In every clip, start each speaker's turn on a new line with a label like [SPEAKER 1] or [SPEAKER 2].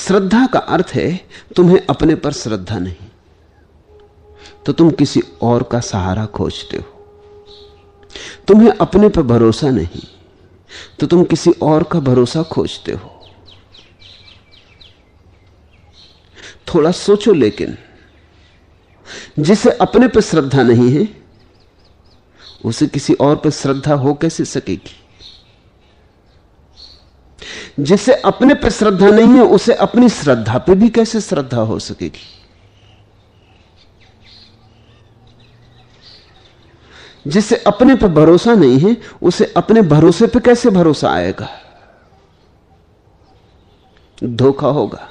[SPEAKER 1] श्रद्धा का अर्थ है तुम्हें अपने पर श्रद्धा नहीं, तो तुम किसी और का सहारा खोजते हो। तुम्हें अपने पर भरोसा नहीं, तो तुम किसी और का भरोसा खोजते हो। थोड़ा सोचो, लेकिन जिसे अपने पर श्रद्धा नहीं है उसे किसी और पर श्रद्धा हो कैसे सकेगी? जिसे अपने पर श्रद्धा नहीं है उसे अपनी श्रद्धा पे भी कैसे श्रद्धा हो सकेगी? जिसे अपने पर भरोसा नहीं है उसे अपने भरोसे पे कैसे भरोसा आएगा? धोखा होगा।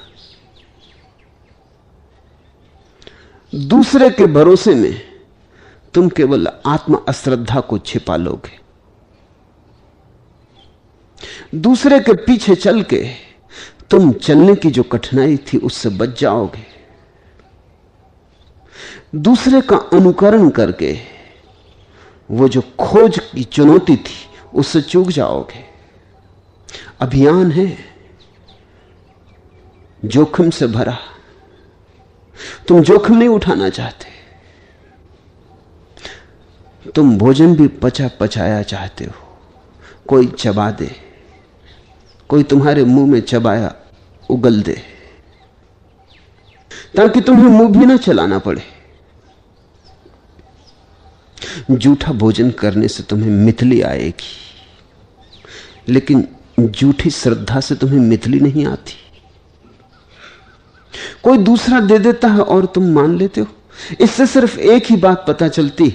[SPEAKER 1] दूसरे के भरोसे में तुम केवल आत्म अश्रद्धा को छिपा लोगे। दूसरे के पीछे चल के तुम चलने की जो कठिनाई थी उससे बच जाओगे। दूसरे का अनुकरण करके वो जो खोज की चुनौती थी उससे चूक जाओगे। अभियान है जोखिम से भरा, तुम जोखिम नहीं उठाना चाहते। तुम भोजन भी पचा पचाया चाहते हो, कोई चबा दे, कोई तुम्हारे मुंह में चबाया उगल दे, ताकि तुम्हें मुंह भी ना चलाना पड़े। जूठा भोजन करने से तुम्हें मितली आएगी, लेकिन जूठी श्रद्धा से तुम्हें मितली नहीं आती। कोई दूसरा दे देता है और तुम मान लेते हो। इससे सिर्फ एक ही बात पता चलती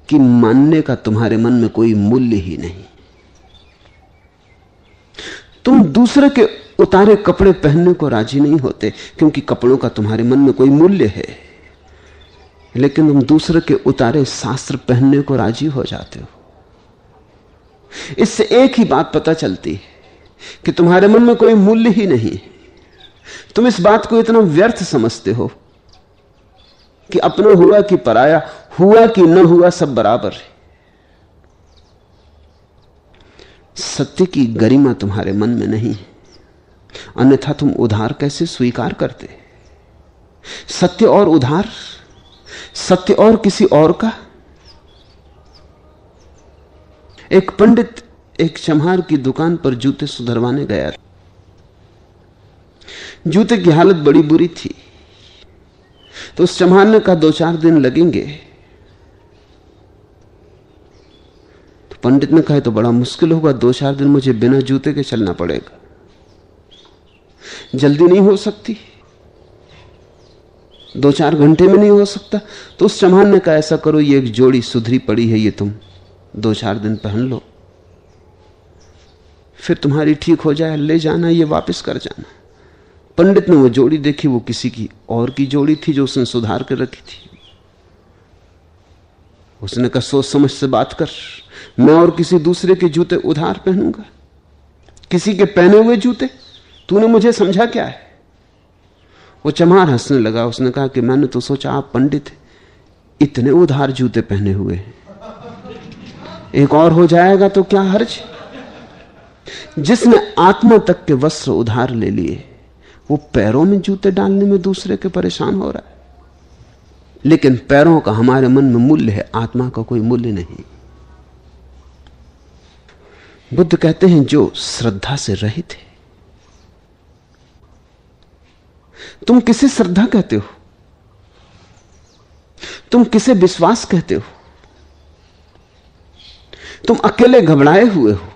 [SPEAKER 1] कि मानने का तुम्हारे मन में कोई मूल्य ही नहीं। तुम दूसरे के उतारे कपड़े पहनने को राजी नहीं होते क्योंकि कपड़ों का तुम्हारे मन में कोई मूल्य है, लेकिन तुम दूसरे के उतारे शास्त्र पहनने को राजी हो जाते हो। इससे एक ही बात पता चलती है कि तुम्हारे मन में कोई मूल्य ही नहीं। तुम इस बात को इतना व्यर्थ समझते हो कि अपना हुआ कि पराया, हुआ कि न हुआ सब बराबर है। सत्य की गरिमा तुम्हारे मन में नहीं है, अन्यथा तुम उधार कैसे स्वीकार करते? सत्य और उधार, सत्य और किसी और का। एक पंडित एक चम्हार की दुकान पर जूते सुधरवाने गया। जूते की हालत बड़ी बुरी थी, तो उस चम्हार ने कहा 2-4 दिन लगेंगे। तो पंडित ने कहा तो बड़ा मुश्किल होगा, 2-4 दिन मुझे बिना जूते के चलना पड़ेगा, जल्दी नहीं हो सकती, 2-4 घंटे में नहीं हो सकता। तो उस चम्हार ने कहा ऐसा करो, ये एक जोड़ी सुधरी पड़ी है, ये तुम 2-4 दिन पहन लो, फिर तुम्हारी ठीक हो जाए, ले जाना, ये वापस कर जाना। पंडित ने वो जोड़ी देखी, वो किसी की और की जोड़ी थी जो उसने सुधार कर रखी थी। उसने कहा सोच समझ से बात कर, मैं और किसी दूसरे के जूते उधार पहनूंगा, किसी के पहने हुए जूते? तूने मुझे समझा क्या है? वो चमार हंसने लगा। उसने कहा कि मैंने तो सोचा आप पंडित हैं, इतने उधार जूते पहने हुए हैं, एक और हो जाएगा तो क्या हर्ज। जिसने आत्मा तक के वस्त्र उधार ले लिए वो पैरों में जूते डालने में दूसरे के परेशान हो रहा है। लेकिन पैरों का हमारे मन में मूल्य है, आत्मा का कोई मूल्य नहीं। बुद्ध कहते हैं जो श्रद्धा से रहित है। तुम किसे श्रद्धा कहते हो? तुम किसे विश्वास कहते हो? तुम अकेले घबराए हुए हो,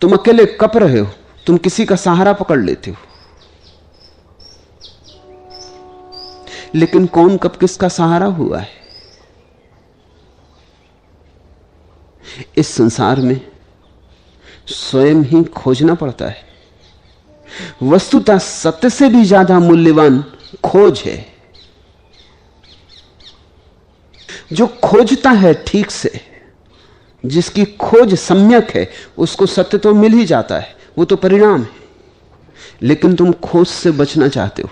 [SPEAKER 1] तुम अकेले कप रहे हो, तुम किसी का सहारा पकड़ लेते हो। लेकिन कौन कब किसका सहारा हुआ है? इस संसार में स्वयं ही खोजना पड़ता है। वस्तुतः सत्य से भी ज्यादा मूल्यवान खोज है। जो खोजता है ठीक से, जिसकी खोज सम्यक है, उसको सत्य तो मिल ही जाता है, वो तो परिणाम है। लेकिन तुम खोज से बचना चाहते हो।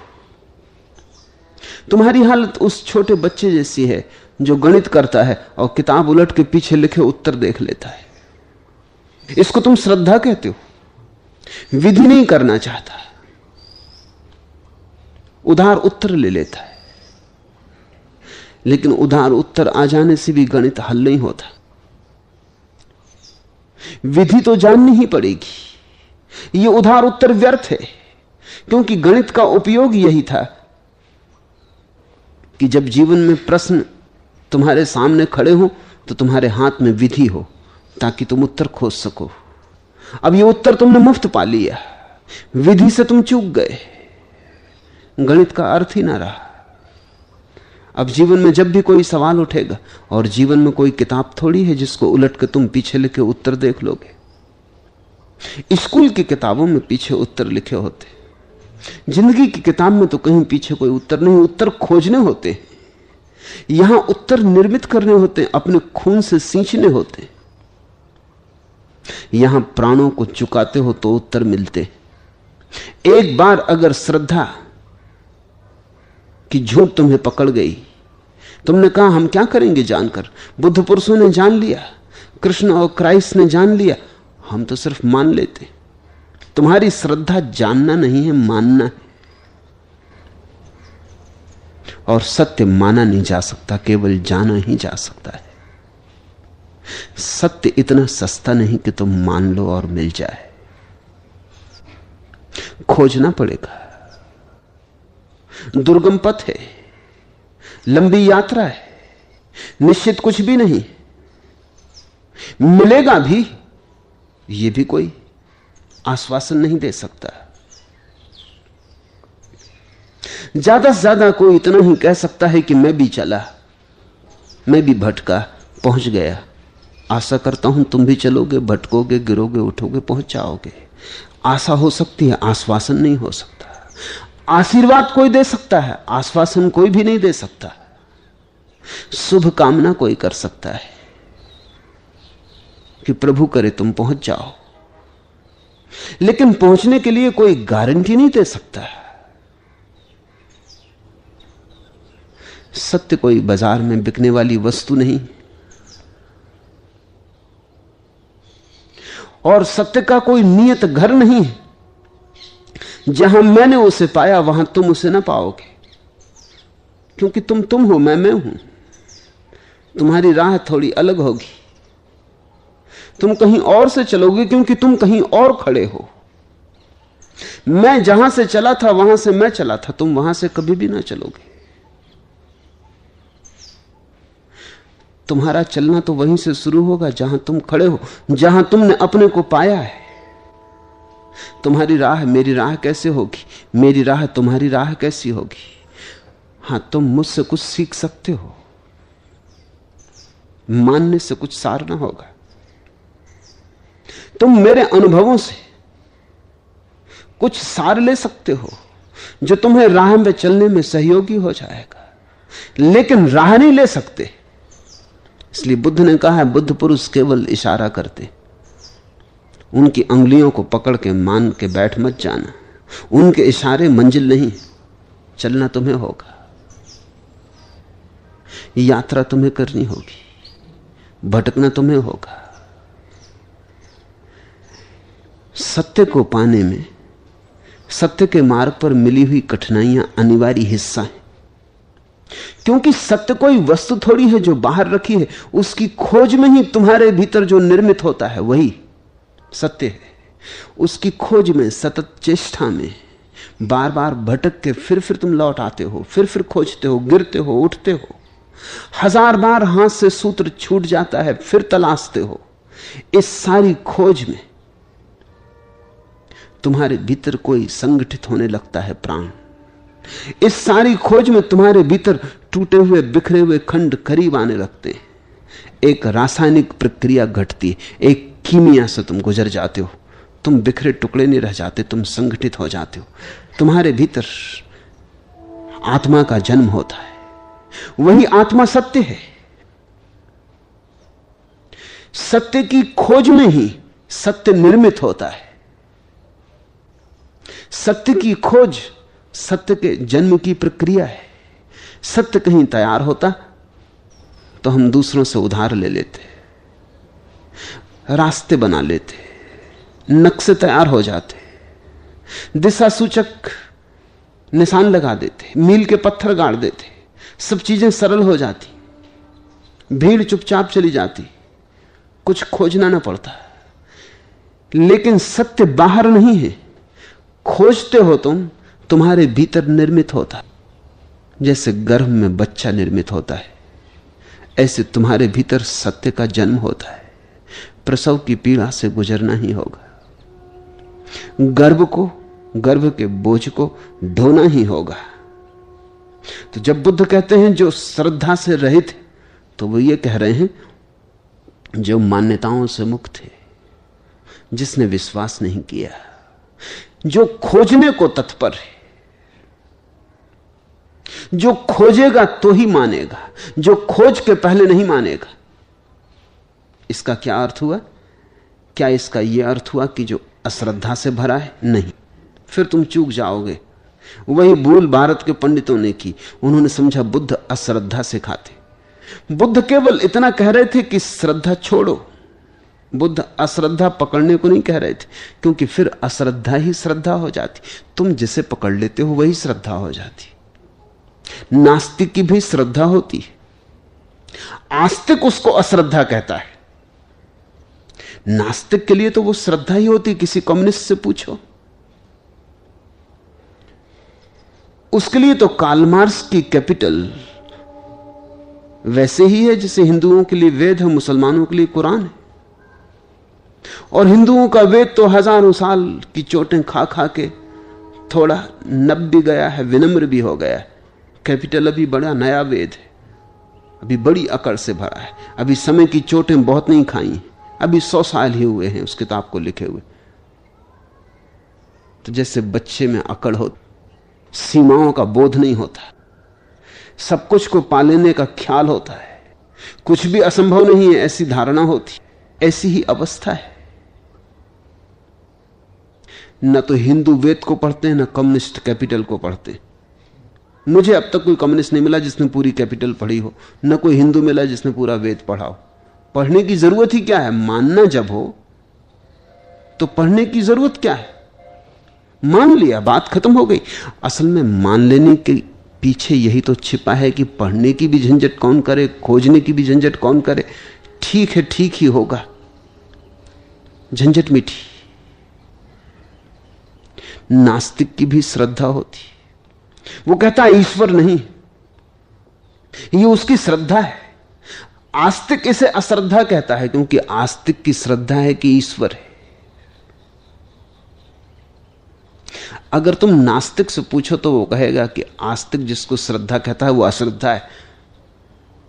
[SPEAKER 1] तुम्हारी हालत उस छोटे बच्चे जैसी है जो गणित करता है और किताब उलट के पीछे लिखे उत्तर देख लेता है। इसको तुम श्रद्धा कहते हो। विधि नहीं करना चाहता, उधार उत्तर ले लेता है, लेकिन उधार उत्तर आ जाने से भी गणित हल नहीं होता। विधि तो जाननी ही पड़ेगी। यह उधार उत्तर व्यर्थ है, क्योंकि गणित का उपयोग यही था कि जब जीवन में प्रश्न तुम्हारे सामने खड़े हो तो तुम्हारे हाथ में विधि हो, ताकि तुम उत्तर खोज सको। अब यह उत्तर तुमने मुफ्त पा लिया, विधि से तुम चूक गए, गणित का अर्थ ही ना रहा। अब जीवन में जब भी कोई सवाल उठेगा, और जीवन में कोई किताब थोड़ी है जिसको उलट के तुम पीछे लिखे उत्तर देख लोगे। स्कूल की किताबों में पीछे उत्तर लिखे होते, जिंदगी की किताब में तो कहीं पीछे कोई उत्तर नहीं, उत्तर खोजने होते। यहां उत्तर निर्मित करने होते, अपने खून से सींचने होते। यहां प्राणों को चुकाते हो तो उत्तर मिलते। एक बार अगर श्रद्धा कि झूठ तुम्हें पकड़ गई, तुमने कहा हम क्या करेंगे जानकर, बुद्ध पुरुषों ने जान लिया, कृष्ण और क्राइस्ट ने जान लिया, हम तो सिर्फ मान लेते। तुम्हारी श्रद्धा जानना नहीं है, मानना है। और सत्य माना नहीं जा सकता, केवल जाना ही जा सकता है। सत्य इतना सस्ता नहीं कि तुम मान लो और मिल जाए, खोजना पड़ेगा। दुर्गम पथ है, लंबी यात्रा है, निश्चित कुछ भी नहीं। मिलेगा भी, यह भी कोई आश्वासन नहीं दे सकता। ज्यादा से ज्यादा कोई इतना ही कह सकता है कि मैं भी चला, मैं भी भटका, पहुंच गया। आशा करता हूं तुम भी चलोगे, भटकोगे, गिरोगे, उठोगे, पहुंच जाओगे। आशा हो सकती है, आश्वासन नहीं हो सकता। आशीर्वाद कोई दे सकता है, आश्वासन कोई भी नहीं दे सकता। शुभ कामना कोई कर सकता है कि प्रभु करे तुम पहुंच जाओ, लेकिन पहुंचने के लिए कोई गारंटी नहीं दे सकता। सत्य कोई बाजार में बिकने वाली वस्तु नहीं, और सत्य का कोई नियत घर नहीं है। जहां मैंने उसे पाया वहां तुम उसे ना पाओगे, क्योंकि तुम हो, मैं हूं। तुम्हारी राह थोड़ी अलग होगी, तुम कहीं और से चलोगे, क्योंकि तुम कहीं और खड़े हो। मैं जहां से चला था वहां से मैं चला था, तुम वहां से कभी भी ना चलोगे। तुम्हारा चलना तो वहीं से शुरू होगा जहां तुम खड़े हो, जहां तुमने अपने को पाया है। तुम्हारी राह मेरी राह कैसे होगी, मेरी राह तुम्हारी राह कैसी होगी? हां, तुम मुझसे कुछ सीख सकते हो, मानने से कुछ सार ना होगा। तुम मेरे अनुभवों से कुछ सार ले सकते हो जो तुम्हें राह में चलने में सहयोगी हो जाएगा, लेकिन राह नहीं ले सकते। इसलिए बुद्ध ने कहा है, बुद्ध पुरुष केवल इशारा करते, उनकी अंगुलियों को पकड़ के मान के बैठ मत जाना। उनके इशारे मंजिल नहीं, चलना तुम्हें होगा, यात्रा तुम्हें करनी होगी, भटकना तुम्हें होगा। सत्य को पाने में सत्य के मार्ग पर मिली हुई कठिनाइयां अनिवार्य हिस्सा है, क्योंकि सत्य कोई वस्तु थोड़ी है जो बाहर रखी है। उसकी खोज में ही तुम्हारे भीतर जो निर्मित होता है वही सत्य है। उसकी खोज में, सतत चेष्टा में, बार बार भटक के फिर तुम लौट आते हो, फिर खोजते हो, गिरते हो, उठते हो, हजार बार हाथ से सूत्र छूट जाता है, फिर तलाशते हो। इस सारी खोज में तुम्हारे भीतर कोई संगठित होने लगता है प्राण। इस सारी खोज में तुम्हारे भीतर टूटे हुए, बिखरे हुए खंड करीब आने लगते हैं। एक रासायनिक प्रक्रिया घटती है, एक कीमिया से तुम गुजर जाते हो। तुम बिखरे टुकड़े नहीं रह जाते, तुम संगठित हो जाते हो। तुम्हारे भीतर आत्मा का जन्म होता है, वही आत्मा सत्य है। सत्य की खोज में ही सत्य निर्मित होता है। सत्य की खोज सत्य के जन्म की प्रक्रिया है। सत्य कहीं तैयार होता तो हम दूसरों से उधार ले लेते। रास्ते बना लेते, नक्शे तैयार हो जाते, दिशा सूचक निशान लगा देते, मील के पत्थर गाड़ देते, सब चीजें सरल हो जाती, भीड़ चुपचाप चली जाती, कुछ खोजना ना पड़ता। लेकिन सत्य बाहर नहीं है, खोजते हो तुम, तुम्हारे भीतर निर्मित होता। जैसे गर्भ में बच्चा निर्मित होता है, ऐसे तुम्हारे भीतर सत्य का जन्म होता है। प्रसव की पीड़ा से गुजरना ही होगा, गर्भ के बोझ को ढोना ही होगा। तो जब बुद्ध कहते हैं जो श्रद्धा से रहित है, तो वो ये कह रहे हैं जो मान्यताओं से मुक्त है, जिसने विश्वास नहीं किया, जो खोजने को तत्पर है, जो खोजेगा तो ही मानेगा, जो खोज के पहले नहीं मानेगा। इसका क्या अर्थ हुआ? क्या इसका यह अर्थ हुआ कि जो अश्रद्धा से भरा है? नहीं, फिर तुम चूक जाओगे। वही भूल भारत के पंडितों ने की, उन्होंने समझा बुद्ध अश्रद्धा सिखाते। बुद्ध केवल इतना कह रहे थे कि श्रद्धा छोड़ो, बुद्ध अश्रद्धा पकड़ने को नहीं कह रहे थे, क्योंकि फिर अश्रद्धा ही श्रद्धा हो जाती। तुम जिसे पकड़ लेते हो वही श्रद्धा हो जाती। नास्तिक की भी श्रद्धा होती है, आस्तिक उसको अश्रद्धा कहता है। नास्तिक के लिए तो वो श्रद्धा ही होती। किसी कम्युनिस्ट से पूछो, उसके लिए तो कार्ल मार्क्स की कैपिटल वैसे ही है जैसे हिंदुओं के लिए वेद है, मुसलमानों के लिए कुरान है। और हिंदुओं का वेद तो हजारों साल की चोटें खा खा के थोड़ा नब भी गया है, विनम्र भी हो गया है। कैपिटल अभी बड़ा नया वेद है, अभी बड़ी अकड़ से भरा है, अभी समय की चोटें बहुत नहीं खाई, अभी 100 साल ही हुए हैं उस किताब को लिखे हुए। तो जैसे बच्चे में अकड़ हो, सीमाओं का बोध नहीं होता, सब कुछ को पा लेने का ख्याल होता है, कुछ भी असंभव नहीं है ऐसी धारणा होती, ऐसी ही अवस्था है। न तो हिंदू वेद को पढ़ते हैं, न कम्युनिस्ट कैपिटल को पढ़ते हैं। मुझे अब तक कोई कम्युनिस्ट नहीं मिला जिसने पूरी कैपिटल पढ़ी हो, न कोई हिंदू मिला जिसने पूरा वेद पढ़ा हो। पढ़ने की जरूरत ही क्या है? मानना जब हो तो पढ़ने की जरूरत क्या है? मान लिया, बात खत्म हो गई। असल में मान लेने के पीछे यही तो छिपा है कि पढ़ने की भी झंझट कौन करे, खोजने की भी झंझट कौन करे। ठीक है, ठीक ही होगा, झंझट मिठी। नास्तिक की भी श्रद्धा होती, वो कहता है ईश्वर नहीं, ये उसकी श्रद्धा है। आस्तिक इसे अश्रद्धा कहता है, क्योंकि आस्तिक की श्रद्धा है कि ईश्वर है। अगर तुम नास्तिक से पूछो तो वो कहेगा कि आस्तिक जिसको श्रद्धा कहता है वो अश्रद्धा है,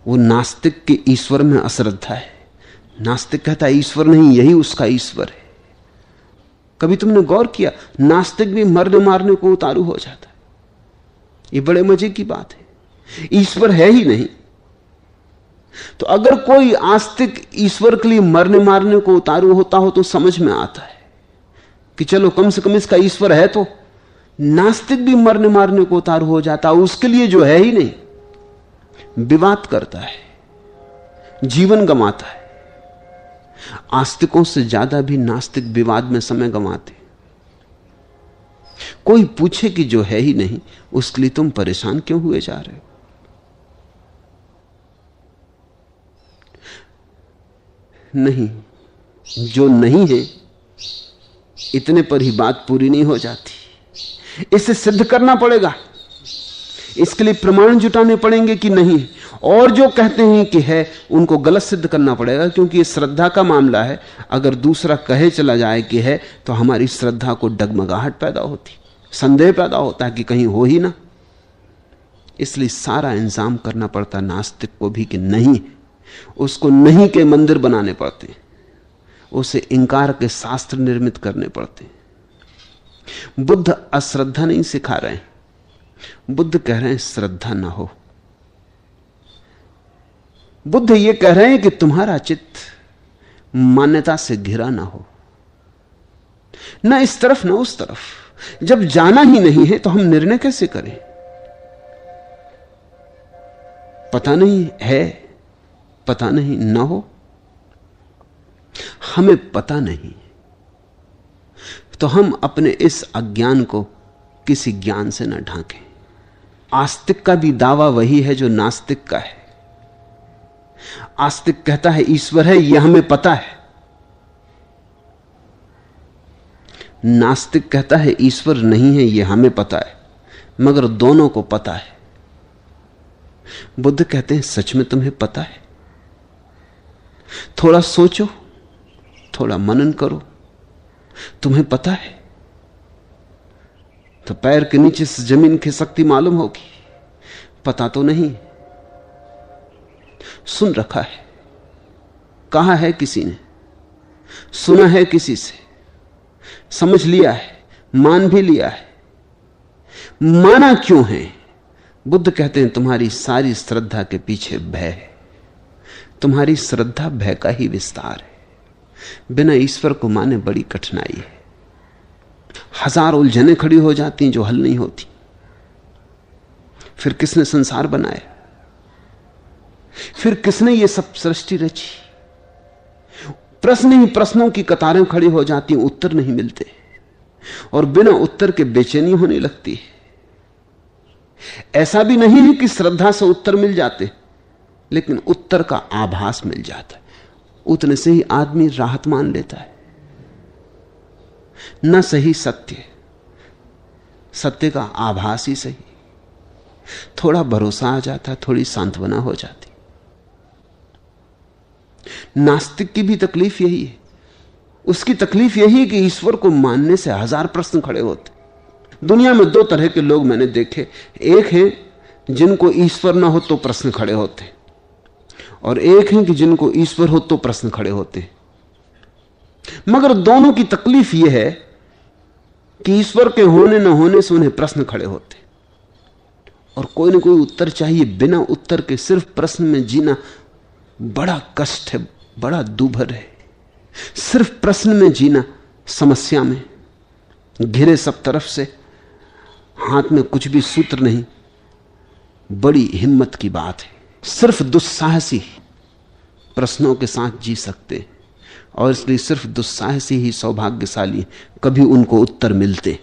[SPEAKER 1] वो नास्तिक के ईश्वर में अश्रद्धा है। नास्तिक कहता है ईश्वर नहीं, यही उसका ईश्वर है। कभी तुमने गौर किया, नास्तिक भी मरने मारने को उतारू हो जाता है। ये बड़े मजे की बात है, ईश्वर है ही नहीं। तो अगर कोई आस्तिक ईश्वर के लिए मरने मारने को उतारू होता हो तो समझ में आता है कि चलो कम से कम इसका ईश्वर है। तो नास्तिक भी मरने मारने को उतारू हो जाता है, उसके लिए जो है ही नहीं, विवाद करता है, जीवन गंवाता है। आस्तिकों से ज्यादा भी नास्तिक विवाद में समय गंवाते। कोई पूछे कि जो है ही नहीं, उसके लिए तुम परेशान क्यों हुए जा रहे हो? नहीं, जो नहीं है इतने पर ही बात पूरी नहीं हो जाती, इसे सिद्ध करना पड़ेगा। इसके लिए प्रमाण जुटाने पड़ेंगे कि नहीं, और जो कहते हैं कि है उनको गलत सिद्ध करना पड़ेगा, क्योंकि ये श्रद्धा का मामला है। अगर दूसरा कहे चला जाए कि है तो हमारी श्रद्धा को डगमगाहट पैदा होती, संदेह पैदा होता है कि कहीं हो ही ना। इसलिए सारा इंतजाम करना पड़ता नास्तिक को भी कि नहीं, उसको नहीं के मंदिर बनाने पड़ते, उसे इंकार के शास्त्र निर्मित करने पड़ते। बुद्ध अश्रद्धा नहीं सिखा रहे हैं, बुद्ध कह रहे हैं श्रद्धा ना हो। बुद्ध ये कह रहे हैं कि तुम्हारा चित्त मान्यता से घिरा ना हो, ना इस तरफ ना उस तरफ। जब जाना ही नहीं है तो हम निर्णय कैसे करें? पता नहीं है, पता नहीं ना हो। हमें पता नहीं, तो हम अपने इस अज्ञान को किसी ज्ञान से न ढांकें। आस्तिक का भी दावा वही है जो नास्तिक का है। आस्तिक कहता है ईश्वर है, यह हमें पता है। नास्तिक कहता है ईश्वर नहीं है, यह हमें पता है, मगर दोनों को पता है। बुद्ध कहते हैं सच में तुम्हें पता है? थोड़ा सोचो, थोड़ा मनन करो, तुम्हें पता है? तो पैर के नीचे से जमीन खिसकती मालूम होगी। पता तो नहीं, सुन रखा है, कहा है किसी ने, सुना है किसी से, समझ लिया है, मान भी लिया है। माना क्यों है? बुद्ध कहते हैं तुम्हारी सारी श्रद्धा के पीछे भय है। तुम्हारी श्रद्धा भय का ही विस्तार है। बिना ईश्वर को माने बड़ी कठिनाई है। हजार उलझनें खड़ी हो जाती हैं जो हल नहीं होती। फिर किसने संसार बनाया? फिर किसने ये सब सृष्टि रची? प्रश्न ही प्रश्नों की कतारें खड़ी हो जाती, उत्तर नहीं मिलते, और बिना उत्तर के बेचैनी होने लगती है। ऐसा भी नहीं है कि श्रद्धा से उत्तर मिल जाते, लेकिन उत्तर का आभास मिल जाता है। उतने से ही आदमी राहत मान लेता है। न सही सत्य, सत्य का आभास ही सही, थोड़ा भरोसा आ जाता है, थोड़ी सांत्वना हो जाती। नास्तिक की भी तकलीफ यही है। उसकी तकलीफ यही है कि ईश्वर को मानने से हजार प्रश्न खड़े होते। दुनिया में दो तरह के लोग मैंने देखे। एक है जिनको ईश्वर ना हो तो प्रश्न खड़े होते, और एक है कि जिनको ईश्वर हो तो प्रश्न खड़े होते। मगर दोनों की तकलीफ यह है कि ईश्वर के होने न होने से उन्हें प्रश्न खड़े होते, और कोई ना कोई उत्तर चाहिए। बिना उत्तर के सिर्फ प्रश्न में जीना बड़ा कष्ट है, बड़ा दूभर है। सिर्फ प्रश्न में जीना, समस्या में घिरे सब तरफ से, हाथ में कुछ भी सूत्र नहीं, बड़ी हिम्मत की बात है। सिर्फ दुस्साहसी प्रश्नों के साथ जी सकते, और इसलिए सिर्फ दुस्साहसी ही सौभाग्यशाली, कभी उनको उत्तर मिलते।